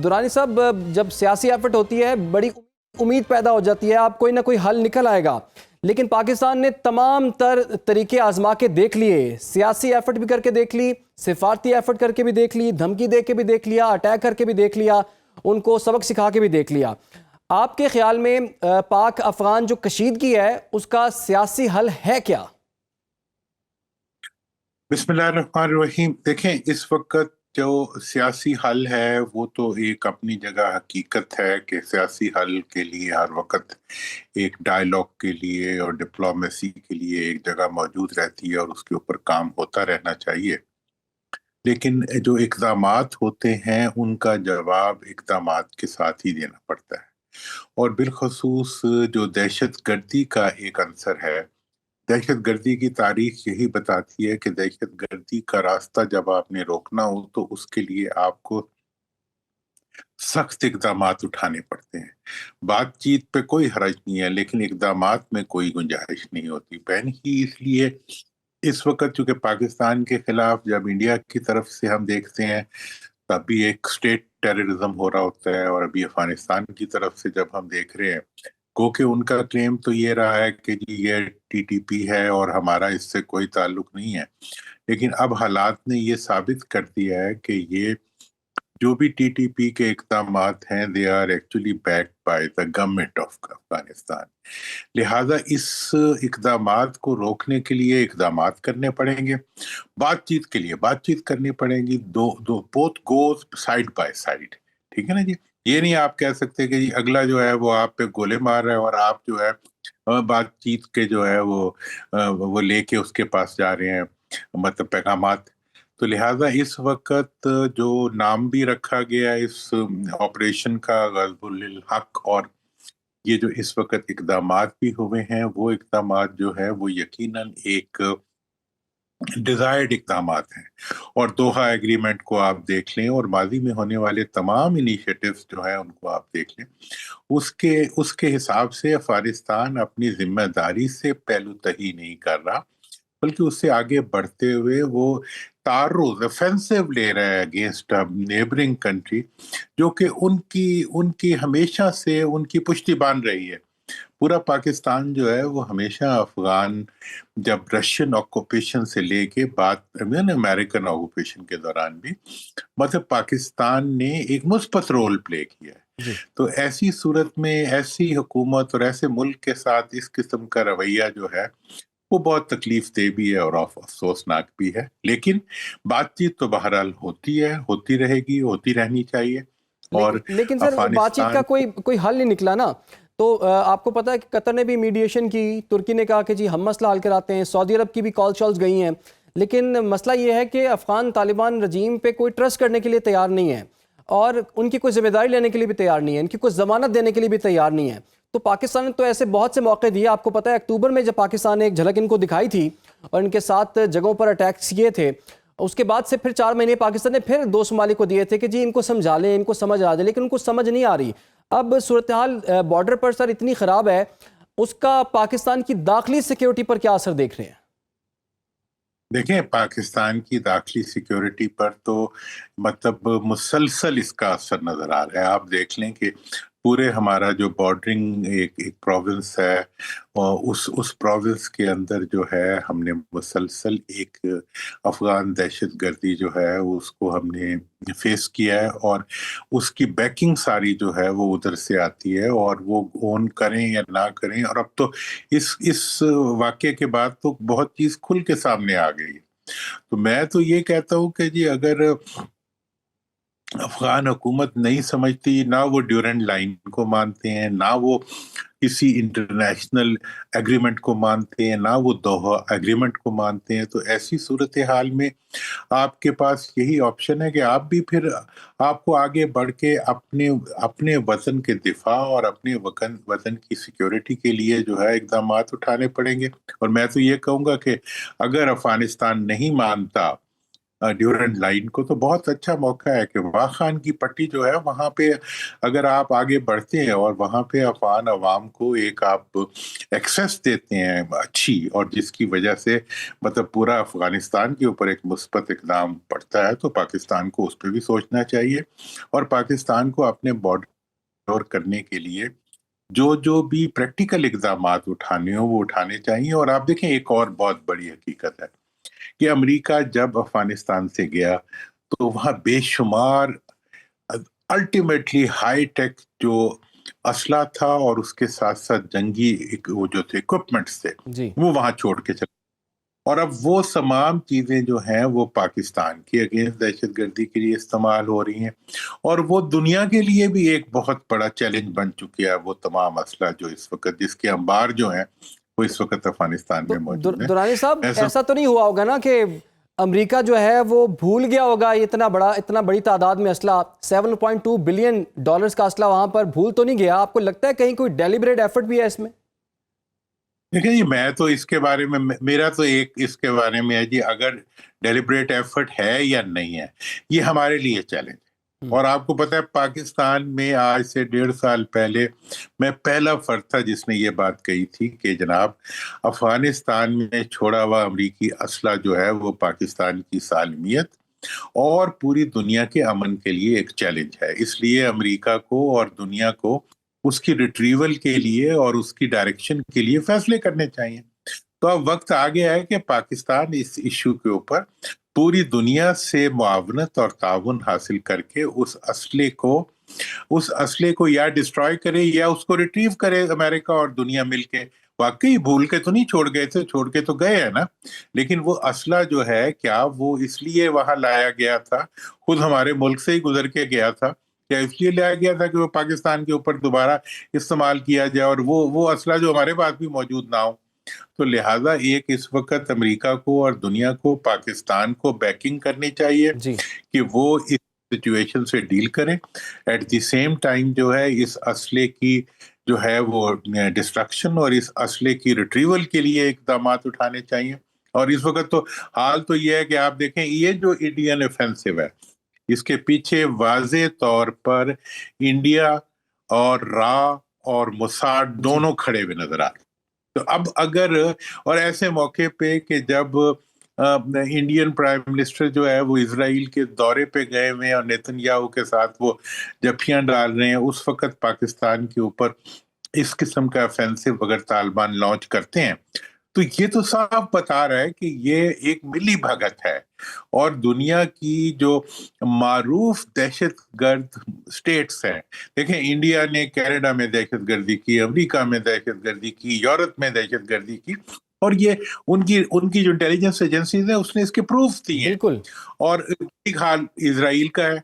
درانی صاحب، جب سیاسی ایفرٹ ہوتی ہے بڑی امید پیدا ہو جاتی ہے، آپ کوئی نہ کوئی حل نکل آئے گا، لیکن پاکستان نے تمام تر طریقے آزما کے دیکھ لیے، سیاسی ایفرٹ بھی کر کے دیکھ لی، سفارتی ایفرٹ کر کے بھی دیکھ لی، دھمکی دے کے بھی دیکھ لیا، اٹیک کر کے بھی دیکھ لیا، ان کو سبق سکھا کے بھی دیکھ لیا۔ آپ کے خیال میں پاک افغان جو کشیدگی ہے اس کا سیاسی حل ہے کیا؟ بسم اللہ الرحمن الرحیم۔ دیکھیں، اس وقت جو سیاسی حل ہے وہ تو ایک اپنی جگہ حقیقت ہے کہ سیاسی حل کے لیے ہر وقت ایک ڈائیلاگ کے لیے اور ڈپلومیسی کے لیے ایک جگہ موجود رہتی ہے اور اس کے اوپر کام ہوتا رہنا چاہیے، لیکن جو اقدامات ہوتے ہیں ان کا جواب اقدامات کے ساتھ ہی دینا پڑتا ہے، اور بالخصوص جو دہشت گردی کا ایک عنصر ہے، دہشت گردی کی تاریخ یہی بتاتی ہے کہ دہشت گردی کا راستہ جب آپ نے روکنا ہو تو اس کے لیے آپ کو سخت اقدامات اٹھانے پڑتے ہیں۔ بات چیت پہ کوئی حرج نہیں ہے، لیکن اقدامات میں کوئی گنجائش نہیں ہوتی۔ بہن ہی اس لیے اس وقت چونکہ پاکستان کے خلاف جب انڈیا کی طرف سے ہم دیکھتے ہیں تب بھی ایک اسٹیٹ ٹیررزم ہو رہا ہوتا ہے، اور ابھی افغانستان کی طرف سے جب ہم دیکھ رہے ہیں، گو کہ ان کا کلیم تو یہ رہا ہے کہ جی یہ ٹی ٹی پی ہے اور ہمارا اس سے کوئی تعلق نہیں ہے، لیکن اب حالات نے یہ ثابت کر دیا ہے کہ یہ جو بھی ٹی ٹی پی کے اقدامات ہیں they are actually backed by the government of Afghanistan. لہٰذا اس اقدامات کو روکنے کے لیے اقدامات کرنے پڑیں گے، بات چیت کے لیے بات چیت کرنی پڑیں گی، دو both goes side by side, ٹھیک ہے نا جی۔ یہ نہیں آپ کہہ سکتے کہ جی اگلا جو ہے وہ آپ پہ گولے مار رہا ہے اور آپ جو ہے بات چیت کے جو ہے وہ لے کے اس کے پاس جا رہے ہیں، مطلب پیغامات۔ تو لہٰذا اس وقت جو نام بھی رکھا گیا اس آپریشن کا غزب الحق، اور یہ جو اس وقت اقدامات بھی ہوئے ہیں وہ اقدامات جو ہے وہ یقیناً ایک ڈیزائرڈ اقدامات ہیں، اور دوحہ ایگریمنٹ کو آپ دیکھ لیں اور ماضی میں ہونے والے تمام انیشیٹوز جو ہیں ان کو آپ دیکھ لیں، اس کے حساب سے افغانستان اپنی ذمہ داری سے پہلو تہی نہیں کر رہا، بلکہ اس سے آگے بڑھتے ہوئے وہ تعرض افینسو لے رہا ہے اگینسٹ نیبرنگ کنٹری، جو کہ ان کی ہمیشہ سے ان کی پشتی باندھ رہی ہے۔ پورا پاکستان جو ہے وہ ہمیشہ افغان، جب رشین آکوپیشن سے لے کے بات امریکن آکوپیشن کے دوران بھی، مطلب پاکستان نے ایک مثبت رول پلے کیا ہے۔ تو ایسی صورت میں ایسی حکومت اور ایسے ملک کے ساتھ اس قسم کا رویہ جو ہے وہ بہت تکلیف دہ بھی ہے اور افسوسناک بھی ہے، لیکن بات چیت تو بہرحال ہوتی ہے، ہوتی رہے گی، ہوتی رہنی چاہیے۔ اور لیکن سر بات چیت کا کوئی حل نہیں نکلا نا، تو آپ کو پتا ہے کہ قطر نے بھی میڈیشن کی، ترکی نے کہا کہ جی ہم مسئلہ حل کراتے ہیں، سعودی عرب کی بھی کال شالز گئی ہیں، لیکن مسئلہ یہ ہے کہ افغان طالبان رجیم پہ کوئی ٹرسٹ کرنے کے لیے تیار نہیں ہے، اور ان کی کوئی ذمہ داری لینے کے لیے بھی تیار نہیں ہے، ان کی کوئی ضمانت دینے کے لیے بھی تیار نہیں ہے۔ تو پاکستان نے تو ایسے بہت سے موقع دیے، آپ کو پتا ہے اکتوبر میں جب پاکستان نے ایک جھلک ان کو دکھائی تھی اور ان کے 7 جگہوں پر اٹیکس کیے تھے، اس کے بعد سے پھر 4 مہینے پاکستان نے پھر 2 ممالک کو دیے تھے کہ جی ان کو سمجھا لیں، ان کو سمجھ آ جائے، لیکن ان کو سمجھ نہیں آ رہی۔ اب صورتحال بارڈر پر سر اتنی خراب ہے، اس کا پاکستان کی داخلی سیکیورٹی پر کیا اثر دیکھ رہے ہیں؟ دیکھیں، پاکستان کی داخلی سیکیورٹی پر تو مطلب مسلسل اس کا اثر نظر آ رہا ہے۔ آپ دیکھ لیں کہ پورے ہمارا جو بارڈرنگ ایک پروونس ہے، اور اس پروونس کے اندر جو ہے ہم نے مسلسل ایک افغان دہشت گردی جو ہے اس کو ہم نے فیس کیا ہے، اور اس کی بیکنگ ساری جو ہے وہ ادھر سے آتی ہے، اور وہ اون کریں یا نہ کریں، اور اب تو اس واقعے کے بعد تو بہت چیز کھل کے سامنے آ گئی ہے۔ تو میں تو یہ کہتا ہوں کہ جی اگر افغان حکومت نہیں سمجھتی، نہ وہ ڈیورنٹ لائن کو مانتے ہیں، نہ وہ کسی انٹرنیشنل ایگریمنٹ کو مانتے ہیں، نہ وہ دوحہ ایگریمنٹ کو مانتے ہیں، تو ایسی صورتحال میں آپ کے پاس یہی آپشن ہے کہ آپ بھی پھر آپ کو آگے بڑھ کے اپنے وطن کے دفاع اور اپنے وطن کی سیکیورٹی کے لیے جو ہے اقدامات اٹھانے پڑیں گے۔ اور میں تو یہ کہوں گا کہ اگر افغانستان نہیں مانتا ڈیورنٹ لائن کو، تو بہت اچھا موقع ہے کہ واخ خان کی پٹی جو ہے وہاں پہ اگر آپ آگے بڑھتے ہیں اور وہاں پہ افغان عوام کو ایک آپ ایکسیس دیتے ہیں اچھی، اور جس کی وجہ سے مطلب پورا افغانستان کے اوپر ایک مثبت اقدام پڑتا ہے، تو پاکستان کو اس پہ بھی سوچنا چاہیے، اور پاکستان کو اپنے بارڈر کرنے کے لیے جو بھی پریکٹیکل اقدامات اٹھانے ہوں وہ اٹھانے چاہیے۔ اور آپ دیکھیں ایک اور بہت بڑی حقیقت ہے کہ امریکہ جب افغانستان سے گیا تو وہاں بے شمار الٹیمیٹلی ہائی ٹیک جو اسلحہ تھا اور اس کے ساتھ ساتھ جنگی وہ جو تھے اکوپمنٹس تھے جی وہ وہاں چھوڑ کے چلے، اور اب وہ تمام چیزیں جو ہیں وہ پاکستان کے اگینسٹ دہشت گردی کے لیے استعمال ہو رہی ہیں، اور وہ دنیا کے لیے بھی ایک بہت بڑا چیلنج بن چکی ہے وہ تمام اسلحہ جو اس وقت جس کے انبار جو ہیں وہ اس وقت افغانستان میں تو موجود ہیں۔ درانی صاحب ایسا ایسا تو نہیں ہوا ہوگا نا کہ امریکہ جو ہے وہ بھول گیا ہوگا اتنا بڑی تعداد میں اسلحہ، $7.2 بلین کا اسلحہ وہاں پر بھول تو نہیں گیا؟ آپ کو لگتا ہے کہیں کوئی ڈیلیبریٹ ایفرٹ بھی ہے اس میں؟ دیکھیں جی، میں تو اس کے بارے میں میرا تو ایک اس کے بارے میں ہے جی، اگر ڈیلیبریٹ ایفرٹ ہے یا نہیں ہے یہ ہمارے لیے چیلنج ہے۔ اور آپ کو پتہ ہے پاکستان میں آج سے 1.5 سال پہلے میں پہلا فرد تھا جس نے یہ بات کہی تھی کہ جناب افغانستان میں چھوڑا ہوا امریکی اسلحہ جو ہے وہ پاکستان کی سالمیت اور پوری دنیا کے امن کے لیے ایک چیلنج ہے، اس لیے امریکہ کو اور دنیا کو اس کی ریٹریول کے لیے اور اس کی ڈائریکشن کے لیے فیصلے کرنے چاہیے۔ تو اب وقت آ گیا ہے کہ پاکستان اس ایشو کے اوپر پوری دنیا سے معاونت اور تعاون حاصل کر کے اس اسلحے کو یا ڈسٹروائے کرے یا اس کو ریٹریو کرے، امریکہ اور دنیا مل کے۔ واقعی بھول کے تو نہیں چھوڑ گئے تھے، چھوڑ کے تو گئے ہیں نا، لیکن وہ اسلحہ جو ہے کیا وہ اس لیے وہاں لایا گیا تھا، خود ہمارے ملک سے ہی گزر کے گیا تھا، کیا اس لیے لایا گیا تھا کہ وہ پاکستان کے اوپر دوبارہ استعمال کیا جائے اور وہ اسلحہ جو ہمارے پاس بھی موجود نہ ہو؟ تو لہٰذا ایک اس وقت امریکہ کو اور دنیا کو پاکستان کو بیکنگ کرنی چاہیے جی کہ وہ اس سچویشن سے ڈیل کریں، ایٹ دی سیم ٹائم جو ہے اس اسلحے کی جو ہے وہ ڈسٹرکشن اور اس اسلحے کی ریٹریول کے لیے اقدامات اٹھانے چاہیے۔ اور اس وقت تو حال تو یہ ہے کہ آپ دیکھیں یہ جو انڈین offensive ہے اس کے پیچھے واضح طور پر انڈیا اور را اور موساد دونوں کھڑے ہوئے نظر آتے۔ تو اب اگر اور ایسے موقع پہ کہ جب انڈین پرائم منسٹر جو ہے وہ اسرائیل کے دورے پہ گئے ہوئے اور نیتن یاہو کے ساتھ وہ جفیاں ڈال رہے ہیں، اس وقت پاکستان کے اوپر اس قسم کا offensive اگر طالبان لانچ کرتے ہیں تو یہ تو صاف بتا رہا ہے کہ یہ ایک ملی بھگت ہے، اور دنیا کی جو معروف دہشت گرد سٹیٹس ہیں، دیکھیں انڈیا نے کینیڈا میں دہشت گردی کی، امریکہ میں دہشت گردی کی، یورپ میں دہشت گردی کی، اور یہ ان کی جو انٹیلیجنس ایجنسیز ہیں اس نے اس کے پروف دیے ہیں۔ بالکل اور ایک حال اسرائیل کا ہے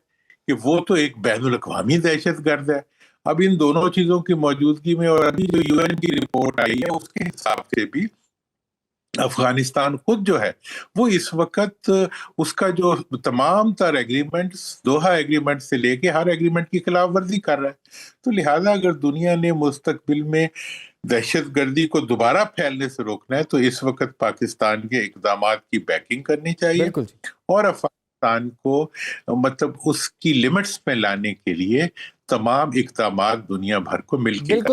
کہ وہ تو ایک بین الاقوامی دہشت گرد ہے۔ اب ان دونوں چیزوں کی موجودگی میں اور ابھی جو UN کی رپورٹ آئی ہے اس کے حساب سے بھی افغانستان خود جو ہے وہ اس وقت اس کا جو تمام تر ایگریمنٹس دوحہ ایگریمنٹ سے لے کے ہر ایگریمنٹ کی خلاف ورزی کر رہا ہے۔ تو لہٰذا اگر دنیا نے مستقبل میں دہشت گردی کو دوبارہ پھیلنے سے روکنا ہے تو اس وقت پاکستان کے اقدامات کی بیکنگ کرنی چاہیے، بالکل اور افغانستان کو مطلب اس کی لمٹس میں لانے کے لیے تمام اقدامات دنیا بھر کو مل کے بالکل